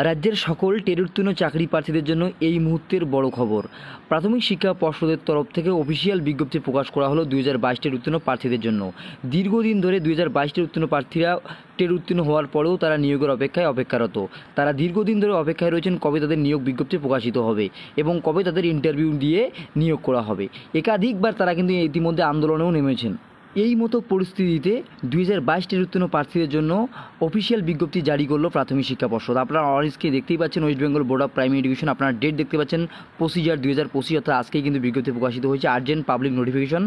রাজ্যের সকল টেট উত্তীর্ণ চাকরি প্রার্থীদের জন্য এই মুহূর্তের বড় খবর। প্রাথমিক শিক্ষা পর্ষদের তরফ থেকে অফিসিয়াল বিজ্ঞপ্তি প্রকাশ করা হলো 2022 টেট উত্তীর্ণ প্রার্থীদের জন্য। দীর্ঘদিন ধরে 2022 টেট উত্তীর্ণ প্রার্থীরা টেট উত্তীর্ণ হওয়ার পরেও তারা নিয়োগের অপেক্ষারত। তারা দীর্ঘদিন ধরে অপেক্ষায় রয়েছেন কবে তাদের নিয়োগ বিজ্ঞপ্তি প্রকাশিত হবে এবং কবে তাদের ইন্টারভিউ দিয়ে নিয়োগ করা হবে। একাধিকবার তারা কিন্তু ইতিমধ্যে আন্দোলনেও নেমেছেন। এই মতো পরিস্থিতিতে 2022 টেট উত্তীর্ণ প্রার্থীদের জন্য অফিসিয়াল বিজ্ঞপ্তি জারি করলো প্রাথমিক শিক্ষা পর্ষদ। আপনারা অনস্ক্রিনে দেখতেই পাচ্ছেন West Bengal board of primary education. আপনারা ডেট দেখতে পাচ্ছেন 25 2025, অর্থাৎ আজকেই কিন্তু বিজ্ঞপ্তি প্রকাশিত হয়েছে। Urgent public notification.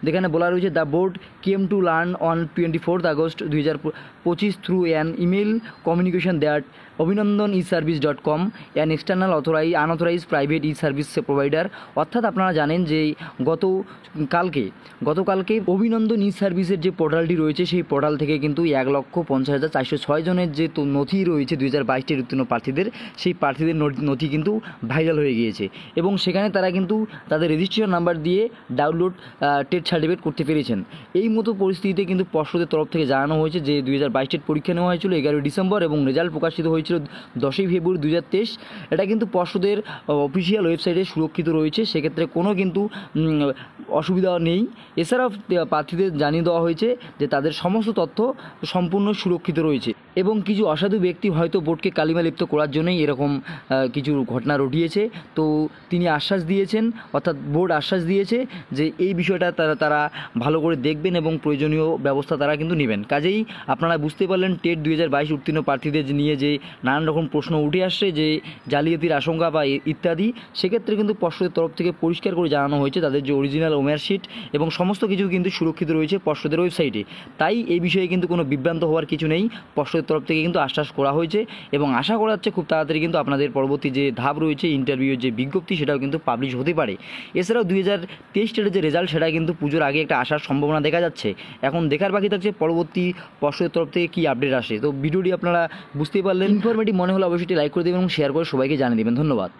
যেখানে বলা রয়েছে the board came to learn on 24 August 2025 through an email communication that Abhinandan ই-সার্ভিস.com an external unauthorised private e service provider. অর্থাৎ আপনারা জানেন যে গতকালকে অভিনন্দন ই সার্ভিসের যে পোর্টালটি রয়েছে সেই পোর্টাল থেকে কিন্তু 1,50,406 জনের যে নথি রয়েছে 2022 টেট উত্তীর্ণ প্রার্থীদের, সেই প্রার্থীদের নথি কিন্তু ভাইরাল হয়ে গিয়েছে এবং সেখানে তারা কিন্তু তাদের রেজিস্ট্রেশন নাম্বার দিয়ে ডাউনলোড টেট সার্টিফিকেট করতে পেরেছেন। এই মতো পরিস্থিতিতে কিন্তু পর্ষদের তরফ থেকে জানানো হয়েছে যে 2022 টেট পরীক্ষা নেওয়া হয়েছিল 11 ডিসেম্বর এবং রেজাল্ট প্রকাশিত হয়েছিল 10 ফেব্রুয়ারি 2023। এটা কিন্তু পর্ষদের অফিসিয়াল ওয়েবসাইটে সুরক্ষিত রয়েছে, সেক্ষেত্রে কোনো কিন্তু অসুবিধা নেই। এছাড়াও প্রার্থীদের জানিয়ে দেওয়া হয়েছে যে তাদের সমস্ত তথ্য সম্পূর্ণ সুরক্ষিত রয়েছে এবং কিছু অসাধু ব্যক্তি হয়তো বোর্ডকে কালিমালিপ্ত করার জন্যই এরকম কিছু ঘটনা ঘটিয়েছে। তো তিনি আশ্বাস দিয়েছেন, অর্থাৎ বোর্ড আশ্বাস দিয়েছে যে এই বিষয়টা তারা ভালো করে দেখবেন এবং প্রয়োজনীয় ব্যবস্থা তারা কিন্তু নেবেন। কাজেই আপনারা বুঝতে পারলেন টেট 2022 উত্তীর্ণ প্রার্থীদের নিয়ে যে নানান রকম প্রশ্ন উঠে আসছে, যে জালিয়াতির আশঙ্কা বা ইত্যাদি, সেক্ষেত্রে কিন্তু পর্ষদের তরফ থেকে পরিষ্কার করে জানানো হয়েছে তাদের যে অরিজিনাল ওমারশিট এবং সমস্ত কিছু কিন্তু সুরক্ষিত রয়েছে পর্ষদের ওয়েবসাইটে। তাই এই বিষয়ে কিন্তু কোনো বিভ্রান্ত হওয়ার কিছকিছু নেই। পর্ষদের তরফ থেকে কিন্তু আশ্বাস করা হয়েছে এবং আশা করা যাচ্ছে খুব তাড়াতাড়ি কিন্তু আপনাদের পরবর্তী যে ধাপ রয়েছে ইন্টারভিউয়ের যে বিজ্ঞপ্তি সেটাও কিন্তু পাবলিশ হতে পারে। এছাড়াও 2023 টেটের যে রেজাল্ট সেটা কিন্তু পুজোর আগে একটা আসার সম্ভাবনা দেখা যাচ্ছে। এখন দেখার বাকি থাকছে পরবর্তী পর্ষদের তরফ থেকে কী আপডেট আসে। তো ভিডিওটি আপনারা বুঝতেই পারলেন, ইনফরমেটিভ মনে হলে অবশ্যই লাইক করে দেবেন এবং শেয়ার করে সবাইকে জানিয়ে দেবেন। ধন্যবাদ।